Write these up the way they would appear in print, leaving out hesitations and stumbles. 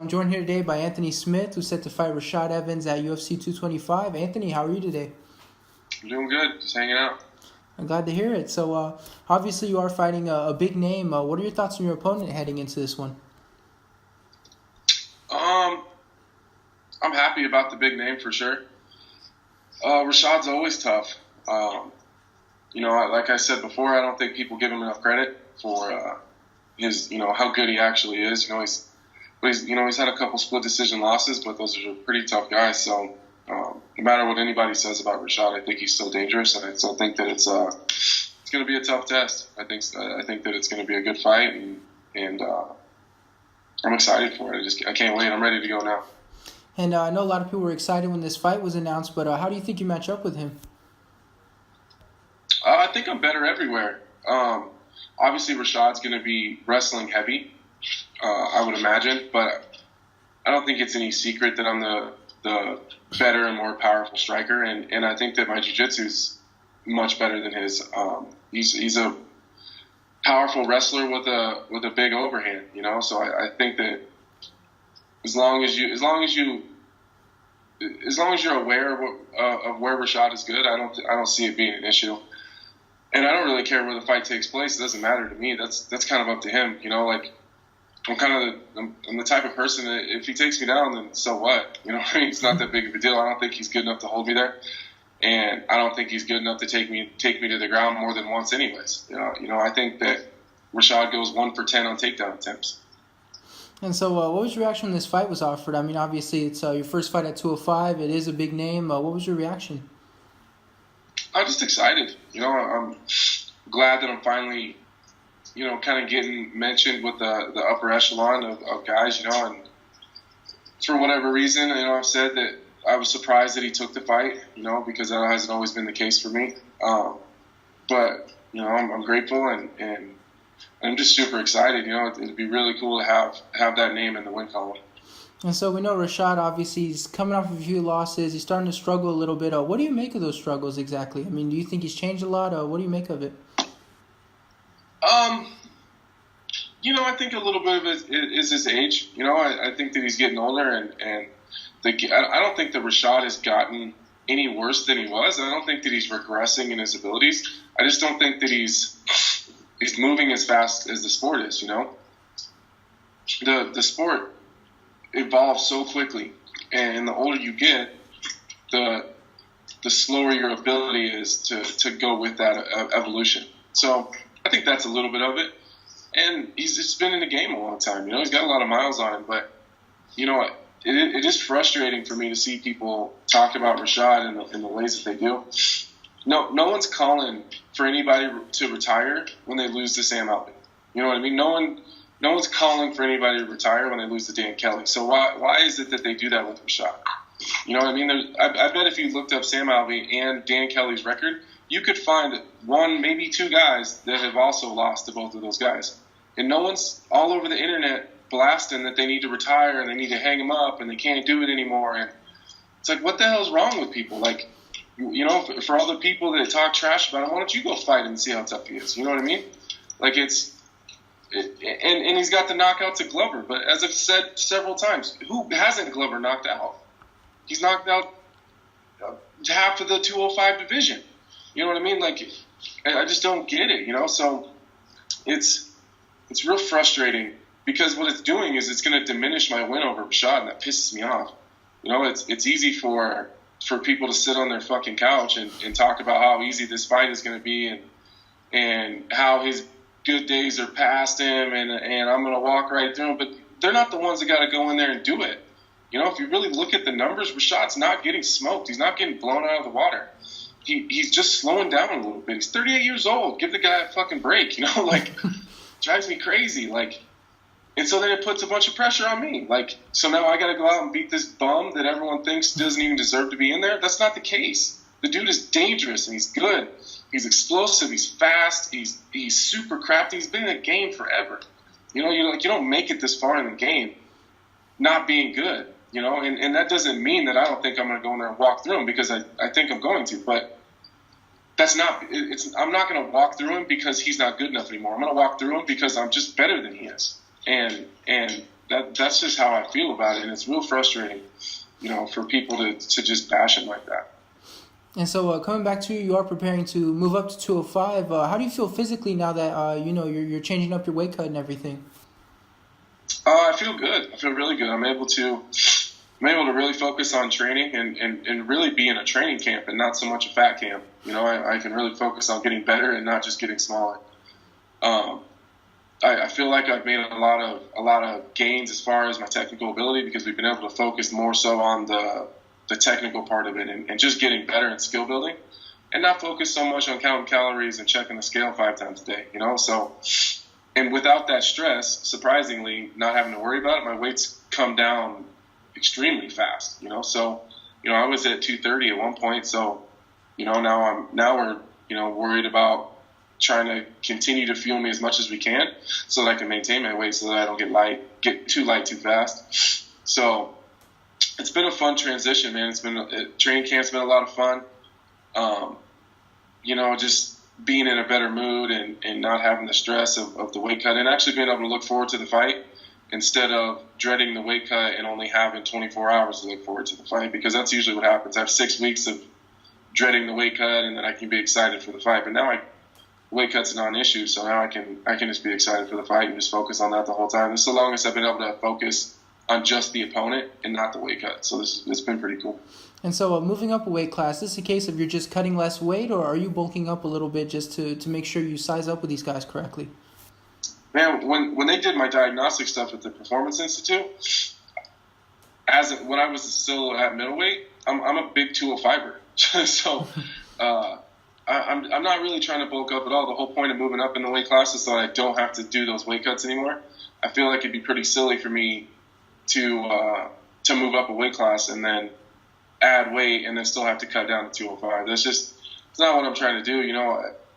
I'm joined here today by Anthony Smith, who's set to fight Rashad Evans at UFC 225. Anthony, how are you today? I'm doing good. Just hanging out. I'm glad to hear it. So, obviously you are fighting a big name. What are your thoughts on your opponent heading into this one? I'm happy about the big name for sure. Rashad's always tough. Like I said before, I don't think people give him enough credit for his, how good he actually is. He's had a couple split decision losses, but those are pretty tough guys. So no matter what anybody says about Rashad, I think he's still dangerous, and I still think that it's going to be a tough test. I think that it's going to be a good fight, and I'm excited for it. I can't wait. I'm ready to go now. And I know a lot of people were excited when this fight was announced, but how do you think you match up with him? I think I'm better everywhere. Obviously, Rashad's going to be wrestling heavy, I would imagine, but I don't think it's any secret that I'm the better and more powerful striker, and I think that my jiu-jitsu's much better than his. He's a powerful wrestler with a big overhand, So I think that as long as you're aware of where Rashad is good, I don't see it being an issue. And I don't really care where the fight takes place. It doesn't matter to me. That's kind of up to him. I'm the type of person that if he takes me down, then so what? It's not that big of a deal. I don't think he's good enough to hold me there, and I don't think he's good enough to take me to the ground more than once, anyways. I think that Rashad goes 1 for 10 on takedown attempts. And so, what was your reaction when this fight was offered? I mean, obviously, it's your first fight at 205. It is a big name. What was your reaction? I'm just excited. I'm glad that I'm finally, kind of getting mentioned with the upper echelon of guys, and for whatever reason, I've said that I was surprised that he took the fight, because that hasn't always been the case for me. But, I'm grateful and I'm just super excited. It'd be really cool to have that name in the win column. And so we know Rashad, obviously, he's coming off of a few losses. He's starting to struggle a little bit. What do you make of those struggles exactly? I mean, do you think he's changed a lot? What do you make of it? I think a little bit of it is his age. I think that he's getting older, and I don't think that Rashad has gotten any worse than he was. I don't think that he's regressing in his abilities. I just don't think that he's moving as fast as the sport is. The sport evolves so quickly, and the older you get, the slower your ability is to go with that evolution. So I think that's a little bit of it. And he's just been in the game a long time. He's got a lot of miles on him. But, it is frustrating for me to see people talk about Rashad in the ways that they do. No one's calling for anybody to retire when they lose to Sam Alvey. You know what I mean? No one's calling for anybody to retire when they lose to Dan Kelly. So why is it that they do that with Rashad? You know what I mean? I bet if you looked up Sam Alvey and Dan Kelly's record, you could find one, maybe two guys that have also lost to both of those guys. And no one's all over the internet blasting that they need to retire and they need to hang him up and they can't do it anymore. And it's like, what the hell's wrong with people? Like, for all the people that talk trash about him, why don't you go fight him and see how tough he is? You know what I mean? Like, and he's got the knockout to Glover. But as I've said several times, who hasn't Glover knocked out? He's knocked out half of the 205 division. You know what I mean? Like, I just don't get it, So it's real frustrating because what it's doing is it's going to diminish my win over Rashad, and that pisses me off. It's easy for people to sit on their fucking couch and talk about how easy this fight is going to be and how his good days are past him and I'm going to walk right through him. But they're not the ones that got to go in there and do it. If you really look at the numbers, Rashad's not getting smoked. He's not getting blown out of the water. He's just slowing down a little bit. He's 38 years old. Give the guy a fucking break, drives me crazy. And so then it puts a bunch of pressure on me. So now I got to go out and beat this bum that everyone thinks doesn't even deserve to be in there. That's not the case. The dude is dangerous and he's good. He's explosive. He's fast. He's super crafty. He's been in the game forever. You don't make it this far in the game not being good. And that doesn't mean that I don't think I'm going to go in there and walk through him because I think I'm going to. But that's not. I'm not going to walk through him because he's not good enough anymore. I'm going to walk through him because I'm just better than he is. And that's just how I feel about it, and it's real frustrating, for people to just bash him like that. And so coming back to you, you are preparing to move up to 205. How do you feel physically now that you're changing up your weight cut and everything? I feel good. I feel really good. I'm able to really focus on training and really be in a training camp and not so much a fat camp. I can really focus on getting better and not just getting smaller. I feel like I've made a lot of gains as far as my technical ability because we've been able to focus more so on the technical part of it and just getting better in skill building and not focus so much on counting calories and checking the scale 5 times a day, So, and without that stress, surprisingly, not having to worry about it, my weight's come down extremely fast, So, I was at 230 at one point, so, now we're worried about trying to continue to fuel me as much as we can so that I can maintain my weight so that I don't get too light too fast. So it's been a fun transition, man. Training camp's been a lot of fun. Just being in a better mood and not having the stress of the weight cut and actually being able to look forward to the fight instead of dreading the weight cut and only having 24 hours to look forward to the fight, because that's usually what happens. I have 6 weeks of dreading the weight cut and then I can be excited for the fight. But now weight cut's a non-issue, so now I can just be excited for the fight and just focus on that the whole time. This is the longest I've been able to focus on just the opponent and not the weight cut. So it's been pretty cool. And so moving up a weight class, is this a case of you're just cutting less weight, or are you bulking up a little bit just to make sure you size up with these guys correctly? Man, when they did my diagnostic stuff at the Performance Institute, when I was still at middleweight, I'm a big 205er. So I'm not really trying to bulk up at all. The whole point of moving up in the weight class is so I don't have to do those weight cuts anymore. I feel like it'd be pretty silly for me to move up a weight class and then add weight and then still have to cut down to 205. It's not what I'm trying to do.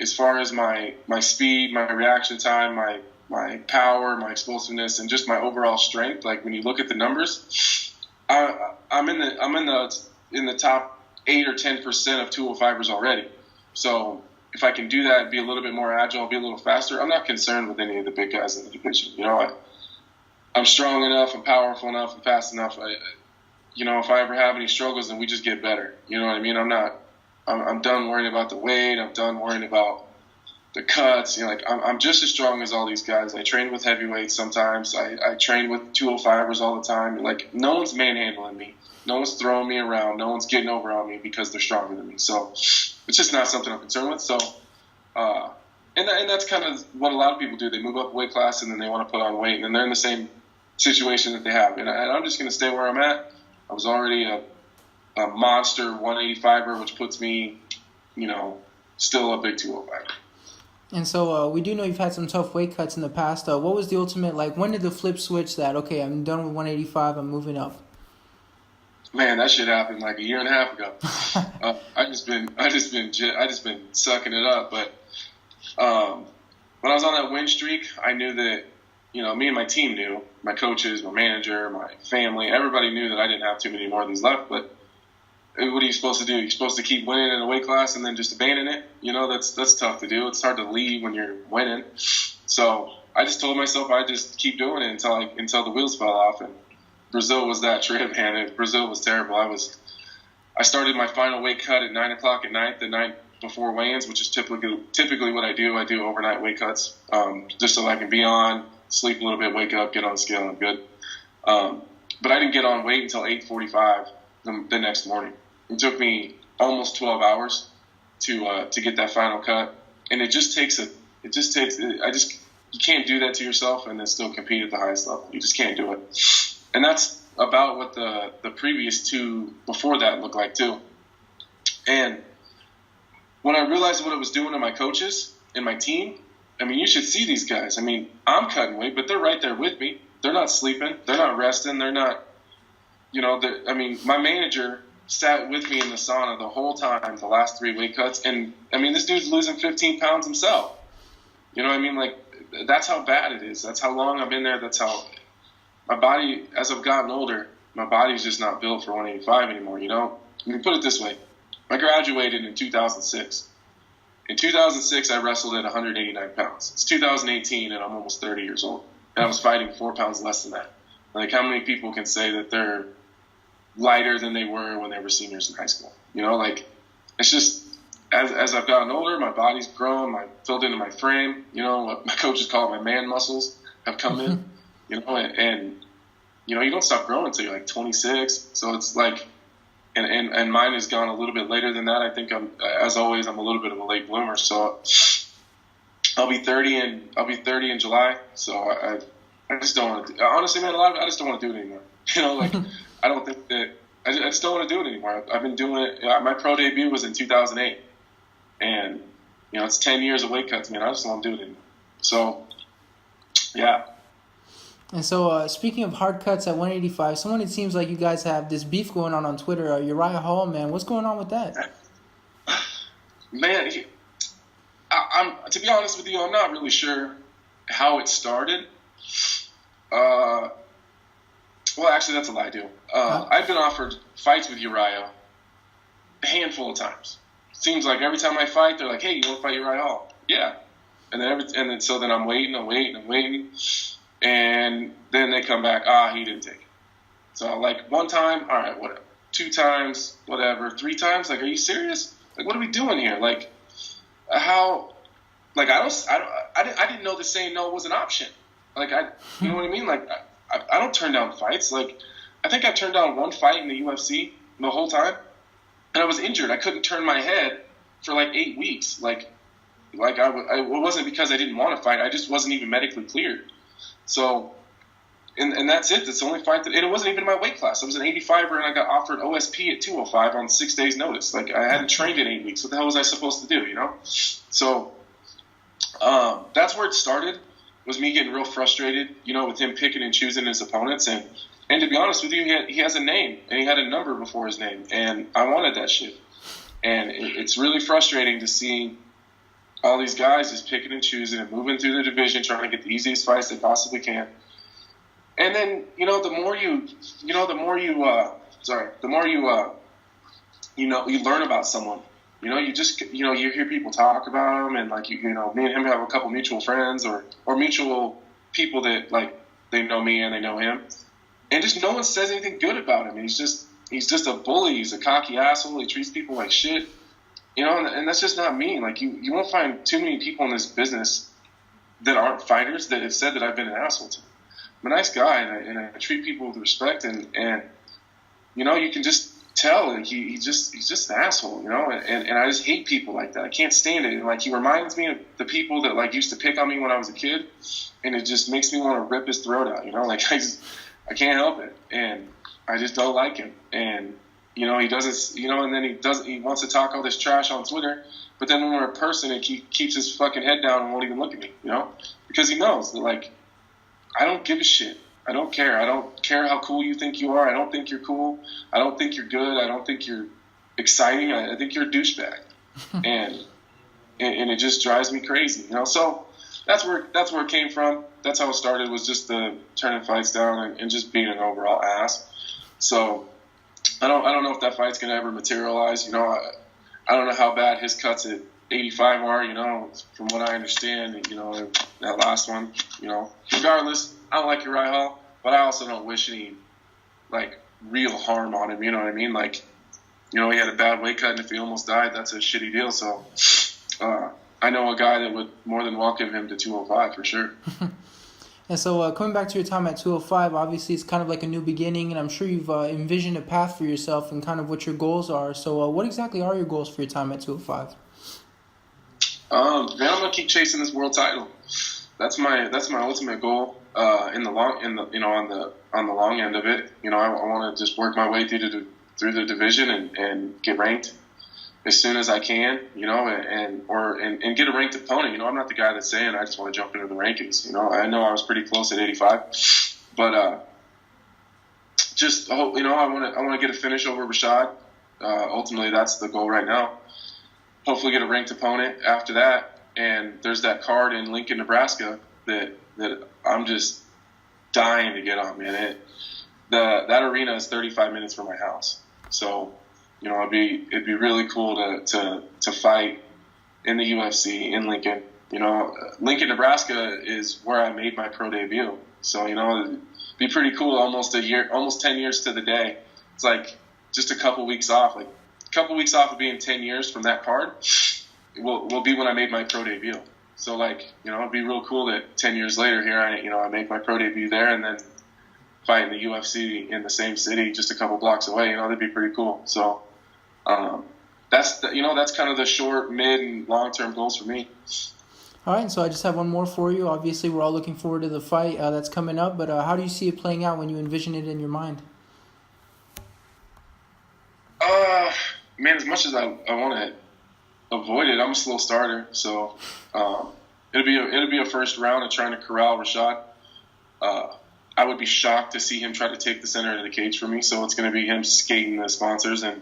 As far as my speed, my reaction time, my power, my explosiveness, and just my overall strength. Like when you look at the numbers, I'm in the top 8 or 10% of 205ers already. So if I can do that, be a little bit more agile, be a little faster, I'm not concerned with any of the big guys in the division. I'm strong enough, I'm powerful enough, I'm fast enough. If I ever have any struggles, then we just get better. You know what I mean? I'm done worrying about the weight. I'm done worrying about the cuts. I'm just as strong as all these guys. I train with heavyweights sometimes. I train with 205ers all the time. No one's manhandling me. No one's throwing me around. No one's getting over on me because they're stronger than me. So it's just not something I'm concerned with. So, and that's kind of what a lot of people do. They move up a weight class and then they want to put on weight, and then they're in the same situation that they have. And I'm just going to stay where I'm at. I was already a monster 185er, which puts me, still a big 205er. And so we do know you've had some tough weight cuts in the past. What was the ultimate, when did the flip switch that, okay, I'm done with 185, I'm moving up? Man, that shit happened like a year and a half ago. I just been sucking it up. But when I was on that win streak, I knew that, me and my team knew, my coaches, my manager, my family, everybody knew that I didn't have too many more of these left. But what are you supposed to do? You're supposed to keep winning in a weight class and then just abandon it. That's tough to do. It's hard to leave when you're winning. So I just told myself I'd just keep doing it until the wheels fell off. And Brazil was that trip, man. Brazil was terrible. I started my final weight cut at 9 o'clock at night, the night before weigh-ins, which is typically what I do. I do overnight weight cuts, just so I can be on, sleep a little bit, wake up, get on the scale, and I'm good. But I didn't get on weight until 8:45 the next morning. It took me almost 12 hours to get that final cut, and you can't do that to yourself and then still compete at the highest level. You just can't do it. And that's about what the previous two before that looked like too. And when I realized what it was doing to my coaches and my team, you should see these guys. I'm cutting weight, but they're right there with me. They're not sleeping. They're not resting. They're not, my manager sat with me in the sauna the whole time, the last 3 weight cuts. And, this dude's losing 15 pounds himself. That's how bad it is. That's how long I've been there. That's how my body, as I've gotten older, my body's just not built for 185 anymore, Put it this way. I graduated in 2006. In 2006, I wrestled at 189 pounds. It's 2018, and I'm almost 30 years old. And I was fighting 4 pounds less than that. Like, how many people can say that they're lighter than they were when they were seniors in high school? You know, like, it's just, as I've gotten older, my body's grown, I filled into my frame, you know, what my coaches call it, my man muscles have come in, you know, and you know, you don't stop growing until you're like 26. So it's like, and mine has gone a little bit later than that. I think as always, I'm a little bit of a late bloomer. So I'll be 30 in July. So I just don't want to, honestly, man, I just don't want to do it anymore. You know, like, I don't think that, I just don't want to do it anymore. I've been doing it. My pro debut was in 2008. And, you know, it's 10 years of weight cuts, man. I just don't want to do it anymore. So, yeah. And so, speaking of hard cuts at 185, it seems like you guys have this beef going on Twitter. Uriah Hall, man, what's going on with that? Man, I'm to be honest with you, I'm not really sure how it started. Well, actually, that's a lie, dude. I've been offered fights with Uriah a handful of times. Seems like every time I fight, they're like, "Hey, you want to fight Uriah Hall?" Yeah, and then so I'm waiting, and then they come back. He didn't take it. So like one time, all right, whatever. 2 times, whatever. 3 times, like, are you serious? Like, what are we doing here? Like, how? Like, I didn't know that saying no was an option. Like, you know what I mean? Like, I don't turn down fights. Like, I think I turned down 1 fight in the UFC the whole time. And I was injured. I couldn't turn my head for like 8 weeks. Like it wasn't because I didn't want to fight. I just wasn't even medically cleared. So, and that's it. That's the only fight and it wasn't even my weight class. I was an 85er and I got offered OSP at 205 on 6 days' notice. Like, I hadn't trained in 8 weeks. What the hell was I supposed to do? You know? So, that's where it started. Was me getting real frustrated, you know, with him picking and choosing his opponents. And to be honest with you, he has a name, and he had a number before his name, and I wanted that shit. And it's really frustrating to see all these guys just picking and choosing and moving through the division, trying to get the easiest fights they possibly can. And then, you know, the more you learn about someone. You know, you hear people talk about him, and like, you know, me and him have a couple mutual friends or mutual people that, like, they know me and they know him, and just no one says anything good about him. He's just a bully. He's a cocky asshole. He treats people like shit. You know, and that's just not me. Like, you won't find too many people in this business that aren't fighters that have said that I've been an asshole to them. I'm a nice guy, and I treat people with respect, and you know, you can just tell, like, he's just an asshole, you know, and I just hate people like that. I can't stand it. And like, he reminds me of the people that, like, used to pick on me when I was a kid, and it just makes me want to rip his throat out, you know. Like, I can't help it, and I just don't like him. And you know, he doesn't, you know, and then he wants to talk all this trash on Twitter, but then when we're a person, he keeps his fucking head down and won't even look at me, you know, because he knows that, like, I don't give a shit. I don't care. I don't care how cool you think you are. I don't think you're cool. I don't think you're good. I don't think you're exciting. I think you're a douchebag. and it just drives me crazy, you know. So that's where it came from. That's how it started, was just the turning fights down and just being an overall ass. So I don't know if that fight's gonna ever materialize. You know, I don't know how bad his cuts at 85 are. You know, from what I understand, you know, that last one. You know, regardless, I don't like Uriah Hall, but I also don't wish any, like, real harm on him. You know what I mean? Like, you know, he had a bad weight cut, and if he almost died, that's a shitty deal. So I know a guy that would more than welcome him to 205 for sure. And so, coming back to your time at 205, obviously it's kind of like a new beginning, and I'm sure you've envisioned a path for yourself and kind of what your goals are. So what exactly are your goals for your time at 205? Man, I'm gonna keep chasing this world title. That's my ultimate goal. On the long end of it, you know, I want to just work my way through the division and get ranked as soon as I can, you know, and get a ranked opponent. You know, I'm not the guy that's saying I just want to jump into the rankings. You know I was pretty close at 85, but just, you know, I want to get a finish over Rashad. Ultimately, that's the goal right now. Hopefully, get a ranked opponent after that. And there's that card in Lincoln, Nebraska that I'm just dying to get on, man. That arena is 35 minutes from my house, so, you know, it'd be really cool to fight in the UFC in Lincoln. You know, Lincoln, Nebraska is where I made my pro debut. So, it'd be pretty cool. Almost 10 years to the day. It's like just a couple weeks off. Like a couple weeks off of being 10 years from that card will be when I made my pro debut. So, like, it'd be real cool that 10 years later here I make my pro debut there and then fight in the UFC in the same city just a couple blocks away. That'd be pretty cool. So, that's kind of the short, mid, and long-term goals for me. All right, so I just have one more for you. Obviously, we're all looking forward to the fight that's coming up, but how do you see it playing out when you envision it in your mind? Man, as much as I want to avoid it, I'm a slow starter, so it'll be a first round of trying to corral Rashad. I would be shocked to see him try to take the center of the cage for me, so it's going to be him skating the sponsors, and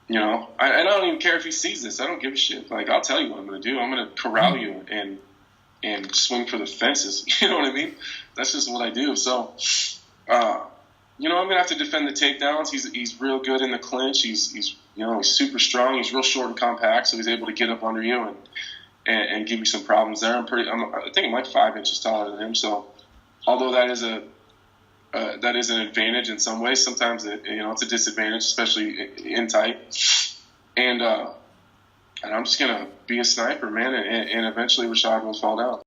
I don't even care if he sees this. I don't give a shit. Like, I'll tell you what I'm going to do. I'm going to corral you and swing for the fences. You know what I mean? That's just what I do. So, I'm going to have to defend the takedowns. He's real good in the clinch. He's super strong. He's real short and compact, so he's able to get up under you and give you some problems there. I think I'm like 5 inches taller than him. So, although that is an advantage in some ways, sometimes it's a disadvantage, especially in tight. And I'm just gonna be a sniper, man, and eventually Rashad will fall down.